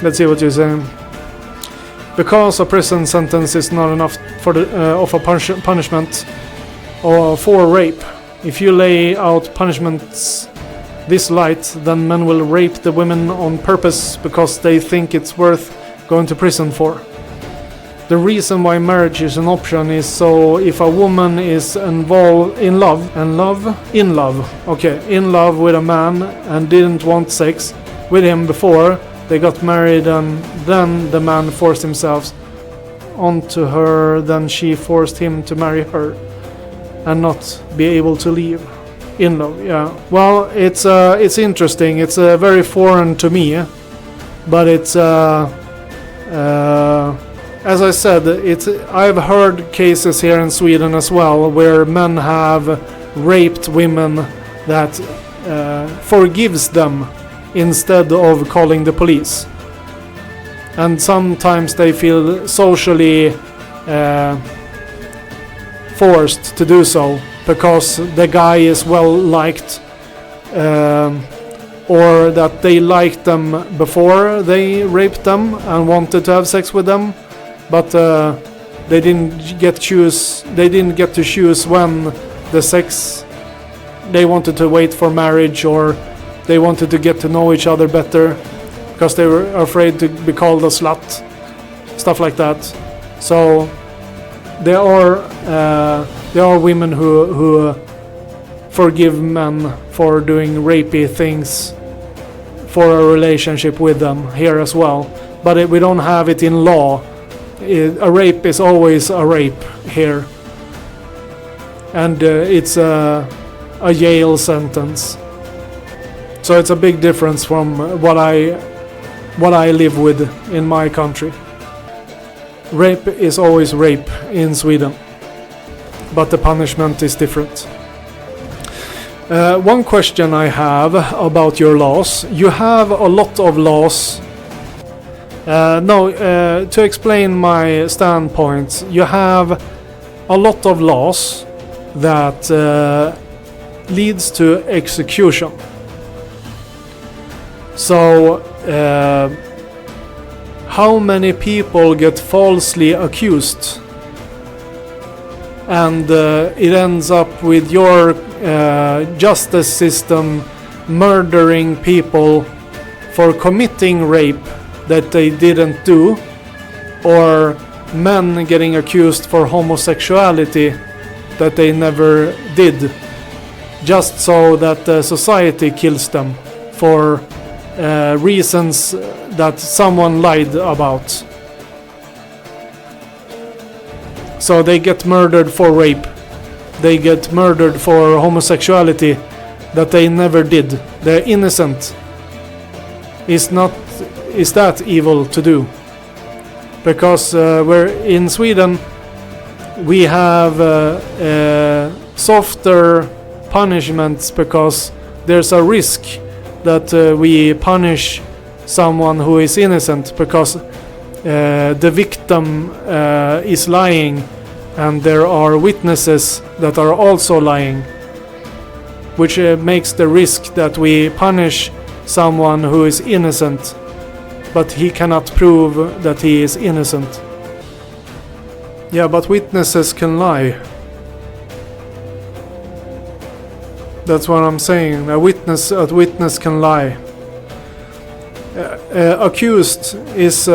Let's see what you're saying. Because a prison sentence is not enough for of a punishment or for rape. If you lay out punishments this light, then men will rape the women on purpose because they think it's worth going to prison for. The reason why marriage is an option is so if a woman is involved in love with a man and didn't want sex with him before they got married, and then the man forced himself onto her, then she forced him to marry her and not be able to leave. In love, yeah. Well, it's interesting. It's very foreign to me, but it's as I said, I've heard cases here in Sweden as well where men have raped women that forgives them instead of calling the police. And sometimes they feel socially forced to do so because the guy is well liked, or that they liked them before they raped them and wanted to have sex with them, but they didn't get to choose when the sex. They wanted to wait for marriage, or they wanted to get to know each other better because they were afraid to be called a slut, stuff like that. So there are women who forgive men for doing rapey things for a relationship with them here as well, but we don't have it in law. A rape is always a rape here, and it's a jail sentence. So it's a big difference from what I live with in my country. Rape is always rape in Sweden, but the punishment is different. One question I have about your laws. You have a lot of laws. To explain my standpoint, you have a lot of laws that leads to execution. So, how many people get falsely accused? And it ends up with your justice system murdering people for committing rape that they didn't do, or men getting accused for homosexuality that they never did, just so that the society kills them for reasons that someone lied about. So they get murdered for rape, they get murdered for homosexuality that they never did. They're innocent. Is that evil to do? Because we're in Sweden, we have softer punishments because there's a risk that we punish someone who is innocent because the victim is lying and there are witnesses that are also lying, which makes the risk that we punish someone who is innocent, but he cannot prove that he is innocent. Yeah, but witnesses can lie. That's what I'm saying. A witness can lie. Accused is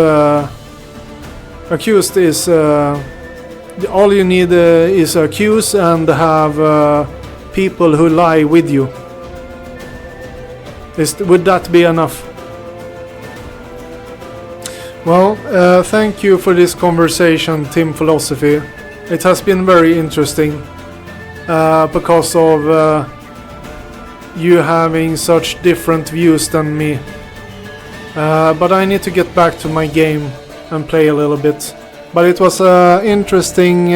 all you need is accuse and have people who lie with you. Would that be enough? Well, thank you for this conversation, Team Philosophy. It has been very interesting because of you having such different views than me. But I need to get back to my game and play a little bit. But it was an interesting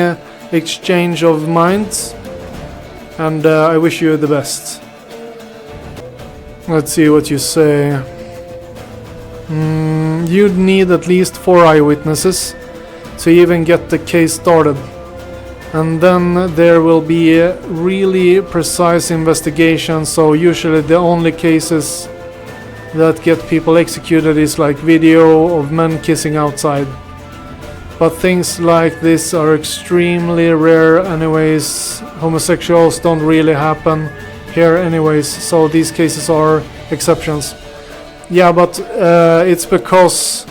exchange of minds, and I wish you the best. Let's see what you say. You'd need at least 4 eyewitnesses to even get the case started. And then there will be a really precise investigation, so usually the only cases that get people executed is like video of men kissing outside. But things like this are extremely rare anyways. Homosexuals don't really happen here anyways, so these cases are exceptions. Yeah, but it's because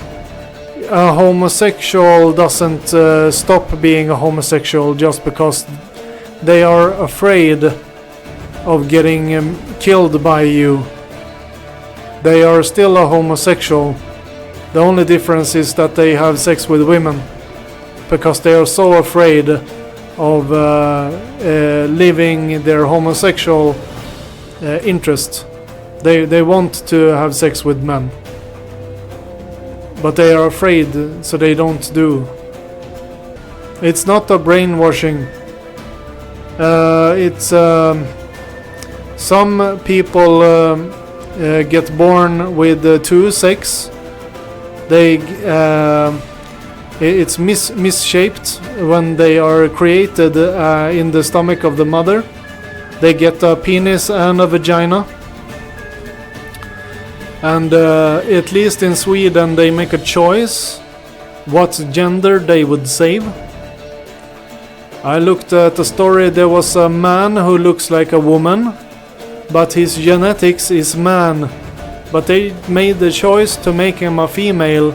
a homosexual doesn't stop being a homosexual just because they are afraid of getting killed by you. They are still a homosexual. The only difference is that they have sex with women because they are so afraid of living their homosexual interest. They want to have sex with men, but they are afraid, so they don't do. It's not a brainwashing. It's some people get born with two sex. It's misshaped when they are created in the stomach of the mother. They get a penis and a vagina. And at least in Sweden they make a choice what gender they would save. I looked at a story. There was a man who looks like a woman, but his genetics is man. But they made the choice to make him a female,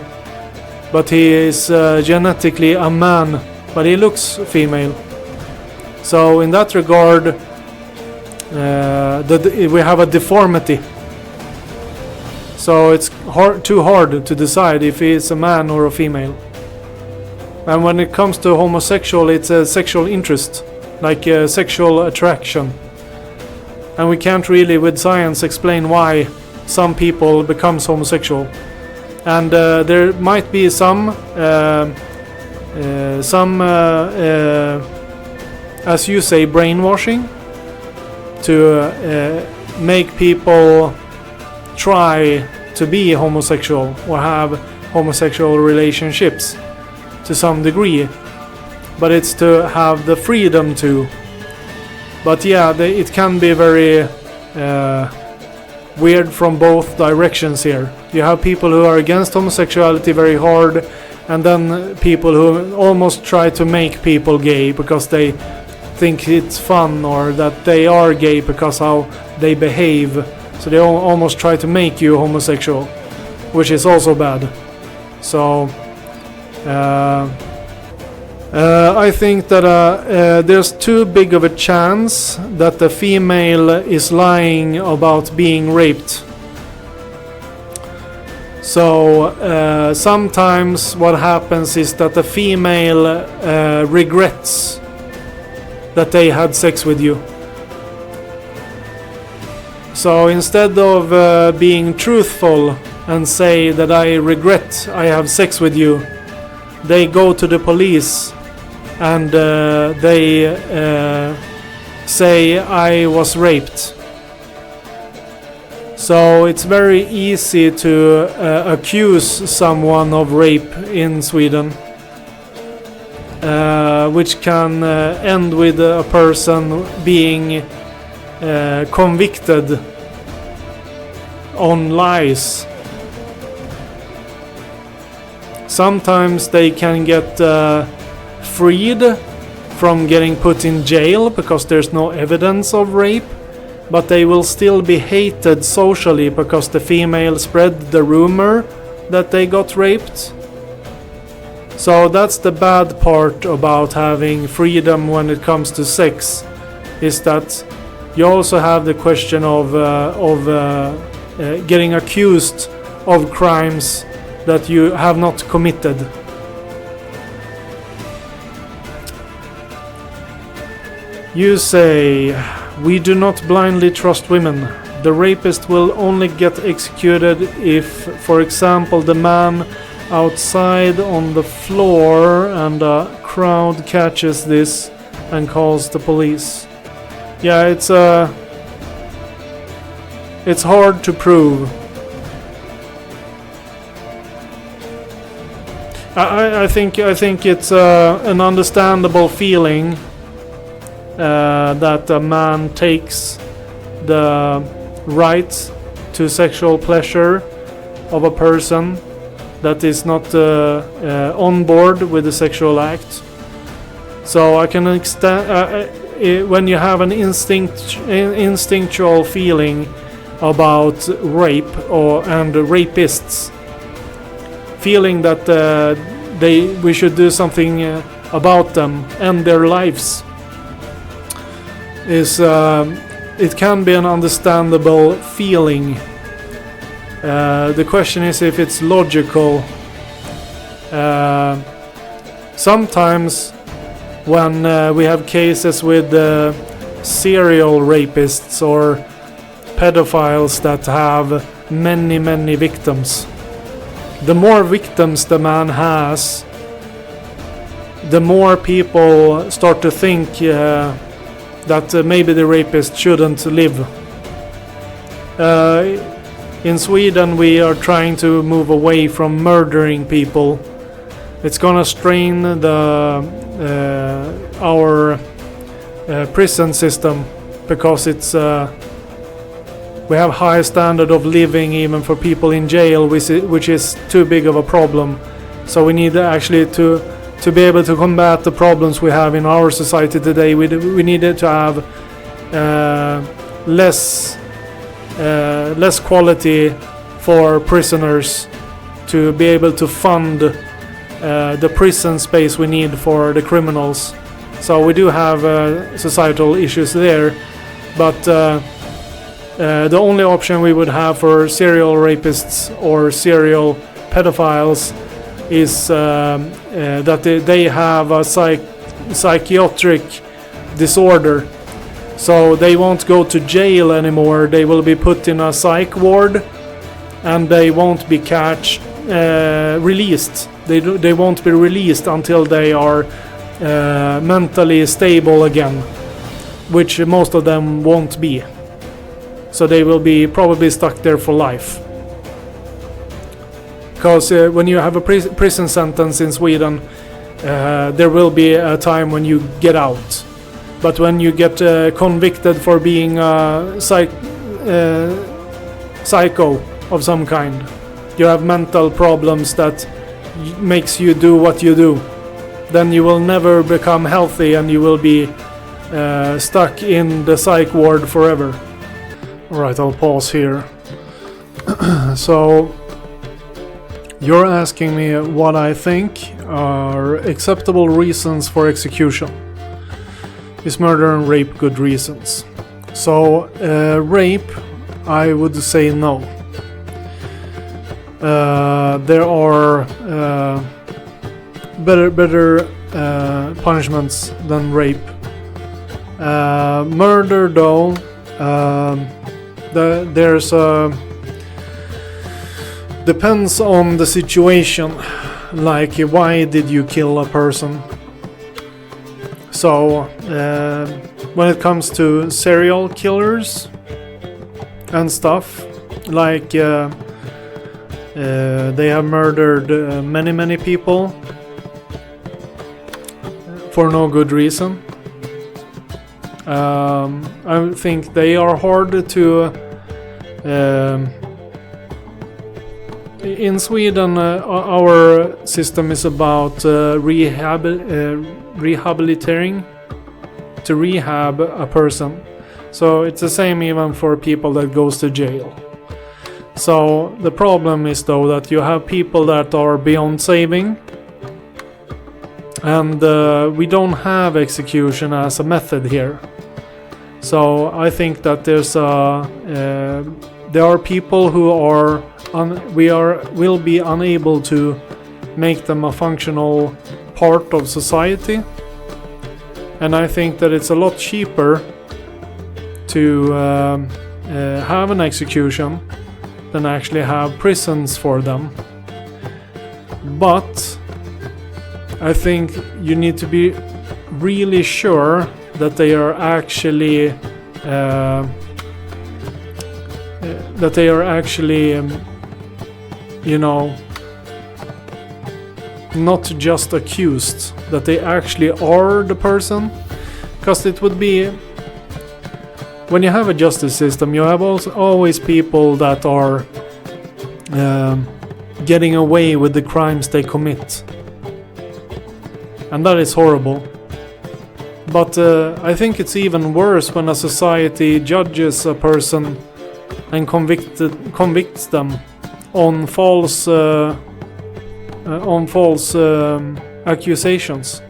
but he is genetically a man, but he looks female. So in that regard, we have a deformity. So it's too hard to decide if he is a man or a female. And when it comes to homosexual, it's a sexual interest, like a sexual attraction. And we can't really, with science, explain why some people becomes homosexual. And there might be some, as you say, brainwashing to make people try to be homosexual or have homosexual relationships to some degree, but it's to have the freedom to. But yeah, it can be very weird from both directions here. You have people who are against homosexuality very hard, and then people who almost try to make people gay because they think it's fun, or that they are gay because how they behave. So they almost try to make you homosexual, which is also bad. So I think that there's too big of a chance that the female is lying about being raped. So sometimes what happens is that the female regrets that they had sex with you. So instead of being truthful and say that I regret I have sex with you, they go to the police and they say I was raped. So it's very easy to accuse someone of rape in Sweden, which can end with a person being convicted on lies. Sometimes they can get freed from getting put in jail because there's no evidence of rape, but they will still be hated socially because the female spread the rumor that they got raped. So that's the bad part about having freedom when it comes to sex, is that you also have the question of getting accused of crimes that you have not committed. You say, we do not blindly trust women. The rapist will only get executed if, for example, the man outside on the floor and a crowd catches this and calls the police. Yeah, it's hard to prove. I think it's an understandable feeling that a man takes the right to sexual pleasure of a person that is not on board with the sexual act. So I can when you have an instinctual feeling about rape and rapists, feeling that we should do something about them and their lives, is it can be an understandable feeling. The question is if it's logical. Sometimes when we have cases with serial rapists or pedophiles that have many victims, the more victims the man has, the more people start to think that maybe the rapist shouldn't live. In Sweden we are trying to move away from murdering people. It's gonna strain our prison system, because it's we have high standard of living even for people in jail, which is too big of a problem. So we need actually to be able to combat the problems we have in our society today. We needed to have less quality for prisoners to be able to fund the prison space we need for the criminals. So we do have societal issues there, but the only option we would have for serial rapists or serial pedophiles is that they have a psychiatric disorder. So they won't go to jail anymore. They will be put in a psych ward, and they won't be released. They won't be released until they are mentally stable again, which most of them won't be. So they will be probably stuck there for life. Because when you have a prison sentence in Sweden, there will be a time when you get out. But when you get convicted for being a psycho of some kind, you have mental problems that makes you do what you do, then you will never become healthy and you will be stuck in the psych ward forever. Alright, I'll pause here. So, you're asking me what I think are acceptable reasons for execution. Is murder and rape good reasons? So, rape, I would say no. There are better punishments than rape. Murder, though, there's depends on the situation. Like, why did you kill a person? So, when it comes to serial killers and stuff, like they have murdered many people for no good reason. I think they are hard to. In Sweden, our system is about rehabilitating, to rehab a person. So it's the same even for people that goes to jail. So the problem is, though, that you have people that are beyond saving, and we don't have execution as a method here. So I think that there are people who are will be unable to make them a functional part of society, and I think that it's a lot cheaper to have an execution than actually have prisons for them. But I think you need to be really sure that they are actually not just accused, that they actually are the person. Because it would be when you have a justice system, you have always people that are getting away with the crimes they commit. And that is horrible. But I think it's even worse when a society judges a person and convicts them on false accusations.